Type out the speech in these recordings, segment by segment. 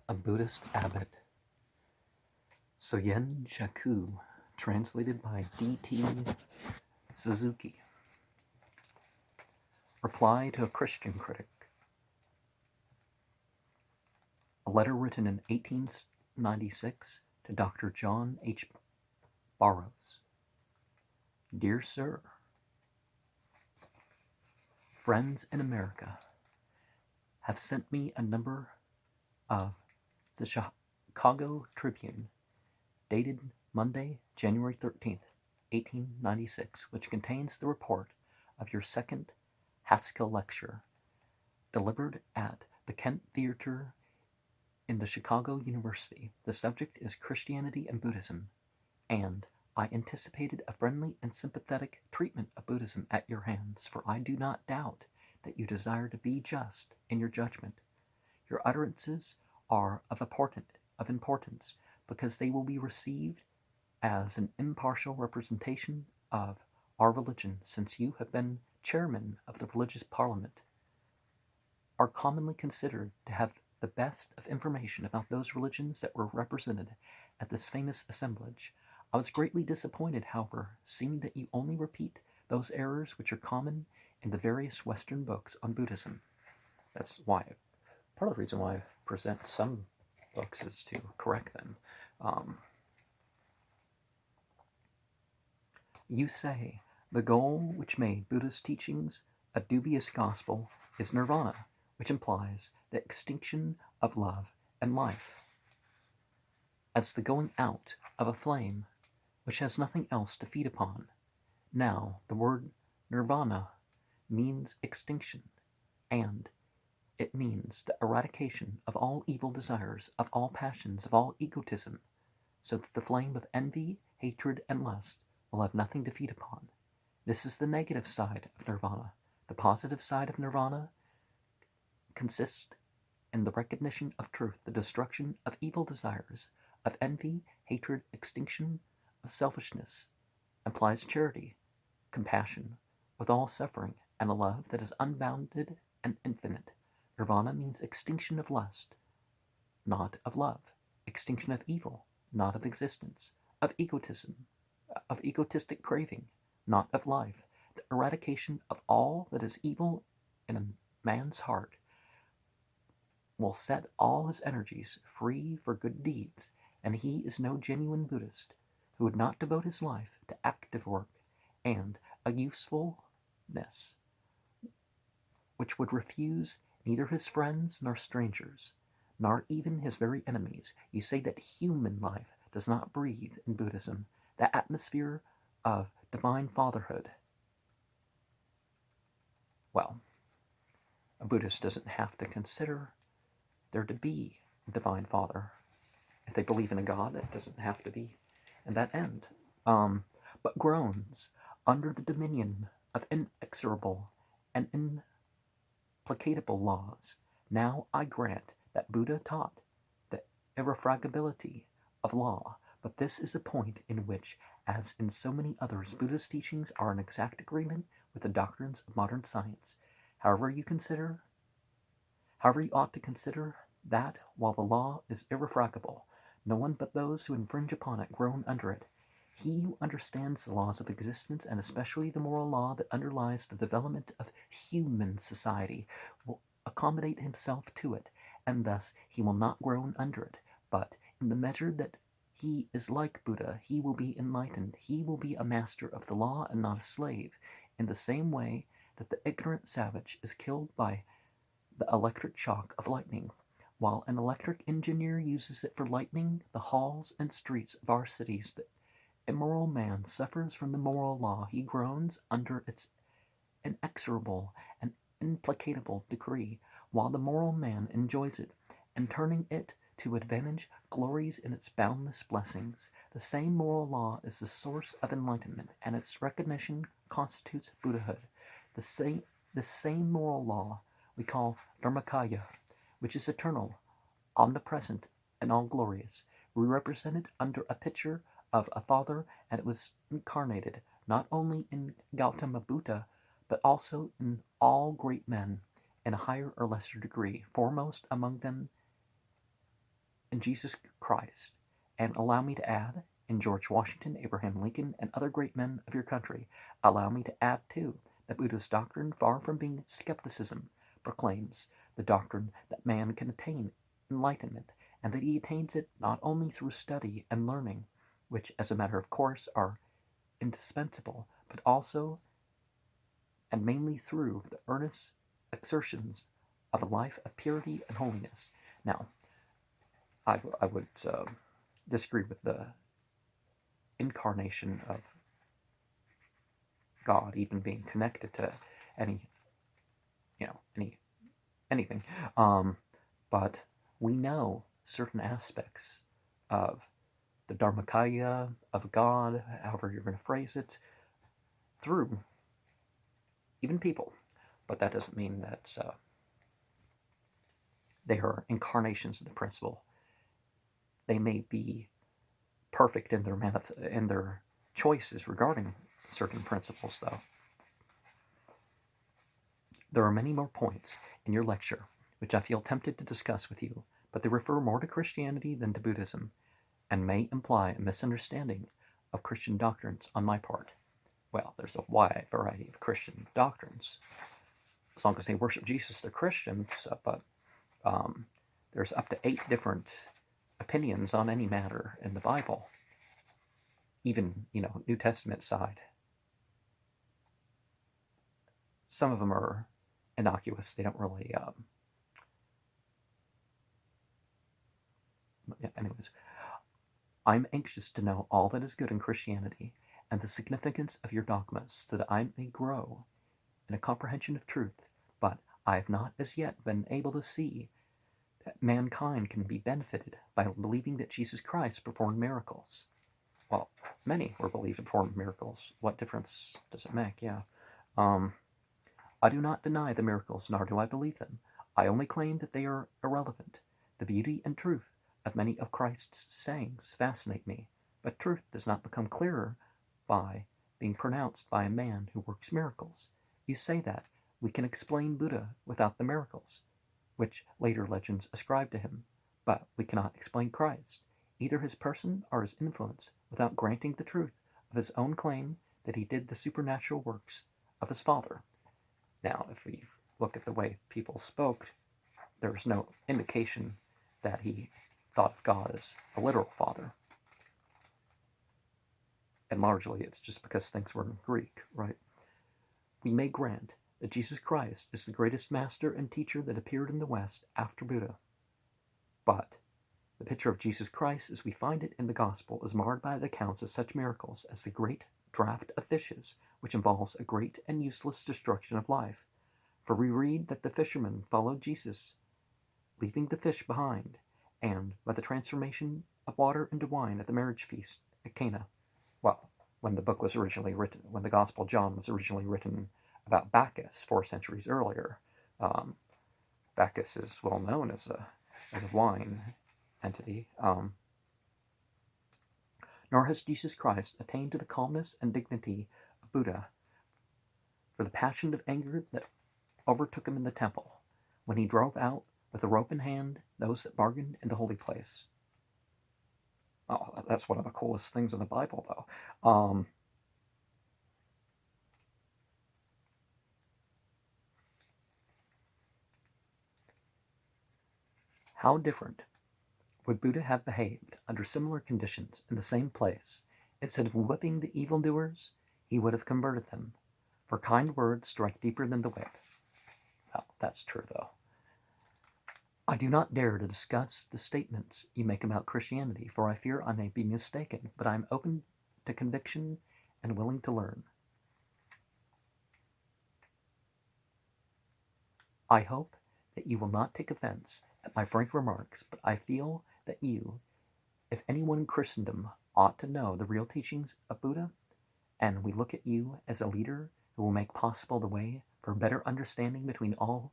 A Buddhist Abbot. Soyen Shaku, translated by D.T. Suzuki. Reply to a Christian Critic. A letter written in 1896 to Dr. John H. Barrows. Dear Sir, friends in America have sent me a number of the Chicago Tribune, dated Monday, January 13th, 1896, which contains the report of your second Haskell lecture, delivered at the Kent Theater in the Chicago University. The subject is Christianity and Buddhism, and I anticipated a friendly and sympathetic treatment of Buddhism at your hands, for I do not doubt that you desire to be just in your judgment. Your utterances are of importance because they will be received as an impartial representation of our religion, since you have been chairman of the religious parliament, are commonly considered to have the best of information about those religions that were represented at this famous assemblage. I was greatly disappointed, however, seeing that you only repeat those errors which are common in the various Western books on Buddhism. That's why, part of the reason why I present some books is to correct them. You say the goal which made Buddha's teachings a dubious gospel is nirvana, which implies the extinction of love and life, as the going out of a flame which has nothing else to feed upon. Now, the word nirvana means extinction, and it means the eradication of all evil desires, of all passions, of all egotism, so that the flame of envy, hatred, and lust will have nothing to feed upon. This is the negative side of nirvana. The positive side of nirvana consists in the recognition of truth, the destruction of evil desires, of envy, hatred, extinction of selfishness, implies charity, compassion, with all suffering, and a love that is unbounded and infinite. Nirvana means extinction of lust, not of love, extinction of evil, not of existence, of egotism, of egotistic craving, not of life, the eradication of all that is evil in a man's heart will set all his energies free for good deeds, and he is no genuine Buddhist who would not devote his life to active work and a usefulness which would refuse neither his friends nor strangers, nor even his very enemies. You say that human life does not breathe in Buddhism the atmosphere of divine fatherhood. Well, a Buddhist doesn't have to consider there to be a divine father. If they believe in a God, it doesn't have to be in that end. But groans under the dominion of inexorable and implacable laws. Now I grant that Buddha taught the irrefragability of law, but this is a point in which, as in so many others, Buddha's teachings are in exact agreement with the doctrines of modern science. However, you ought to consider that while the law is irrefragable, no one but those who infringe upon it groan under it. He who understands the laws of existence, and especially the moral law that underlies the development of human society, will accommodate himself to it, and thus he will not groan under it. But in the measure that he is like Buddha, he will be enlightened. He will be a master of the law and not a slave, in the same way that the ignorant savage is killed by the electric shock of lightning. While an electric engineer uses it for lightening the halls and streets of our cities, the immoral man suffers from the moral law. He groans under its inexorable and implacable decree, while the moral man enjoys it, and turning it to advantage, glories in its boundless blessings. The same moral law is the source of enlightenment, and its recognition constitutes Buddhahood. The same moral law we call Dharmakaya, which is eternal, omnipresent, and all-glorious. We represent it under a picture of a father, and it was incarnated not only in Gautama Buddha, but also in all great men in a higher or lesser degree. Foremost among them in Jesus Christ, and allow me to add, in George Washington, Abraham Lincoln, and other great men of your country, allow me to add, too, that Buddha's doctrine, far from being skepticism, proclaims the doctrine that man can attain enlightenment, and that he attains it not only through study and learning, which, as a matter of course, are indispensable, but also and mainly through the earnest exertions of a life of purity and holiness. Now, I would disagree with the incarnation of God even being connected to any, anything. But we know certain aspects of the Dharmakaya, of God, however you're going to phrase it, through even people. But that doesn't mean that they are incarnations of the principle. They may be perfect in their choices regarding certain principles, though. There are many more points in your lecture which I feel tempted to discuss with you, but they refer more to Christianity than to Buddhism, and may imply a misunderstanding of Christian doctrines on my part. Well, there's a wide variety of Christian doctrines. As long as they worship Jesus, they're Christians, but there's up to 8 different opinions on any matter in the Bible. Even, New Testament side. Some of them are innocuous. They don't really... Anyways, I'm anxious to know all that is good in Christianity and the significance of your dogmas so that I may grow in a comprehension of truth, but I have not as yet been able to see that mankind can be benefited by believing that Jesus Christ performed miracles. Well, many were believed to perform miracles. What difference does it make? Yeah. I do not deny the miracles, nor do I believe them. I only claim that they are irrelevant. The beauty and truth of many of Christ's sayings fascinate me, but truth does not become clearer by being pronounced by a man who works miracles. You say that we can explain Buddha without the miracles, which later legends ascribe to him, but we cannot explain Christ, either his person or his influence, without granting the truth of his own claim that he did the supernatural works of his Father. Now, if we look at the way people spoke, there's no indication that he thought of God as a literal father. And largely it's just because things were in Greek, right? We may grant that Jesus Christ is the greatest master and teacher that appeared in the West after Buddha. But the picture of Jesus Christ as we find it in the Gospel is marred by the accounts of such miracles as the great draught of fishes, which involves a great and useless destruction of life. For we read that the fishermen followed Jesus, leaving the fish behind, and by the transformation of water into wine at the marriage feast at Cana. Well, when the book was originally written, when the Gospel of John was originally written about Bacchus 4 centuries earlier, Bacchus is well known as a wine entity. Nor has Jesus Christ attained to the calmness and dignity of Buddha, for the passion of anger that overtook him in the temple, when he drove out with a rope in hand those that bargained in the holy place. Oh, that's one of the coolest things in the Bible, though. How different would Buddha have behaved under similar conditions in the same place? Instead of whipping the evildoers, he would have converted them, for kind words strike deeper than the whip. Well, that's true, though. I do not dare to discuss the statements you make about Christianity, for I fear I may be mistaken, but I am open to conviction and willing to learn. I hope that you will not take offense at my frank remarks, but I feel that you, if anyone in Christendom, ought to know the real teachings of Buddha, and we look at you as a leader who will make possible the way for a better understanding between all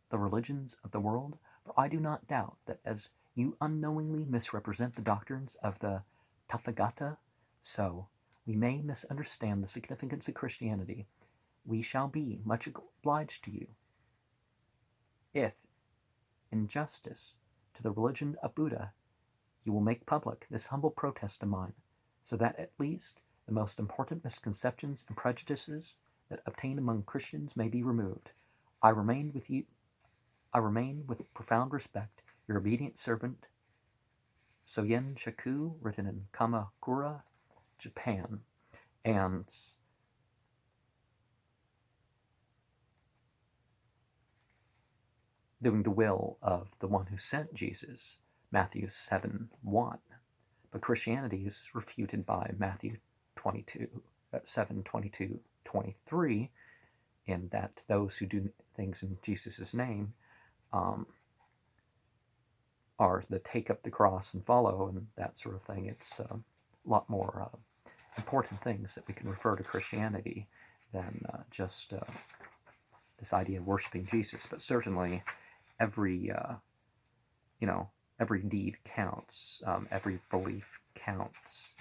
the religions of the world, for I do not doubt that as you unknowingly misrepresent the doctrines of the Tathagata, so we may misunderstand the significance of Christianity. We shall be much obliged to you if, in justice to the religion of Buddha, you will make public this humble protest of mine, so that at least the most important misconceptions and prejudices that obtain among Christians may be removed. I remain with profound respect, your obedient servant, Soyen Shaku, written in Kamakura, Japan. And doing the will of the one who sent Jesus, Matthew 7:1. But Christianity is refuted by Matthew 7:22-23, in that those who do things in Jesus' name are the take up the cross and follow and that sort of thing. It's a lot more important things that we can refer to Christianity than just this idea of worshiping Jesus. But certainly every every deed counts, every belief counts.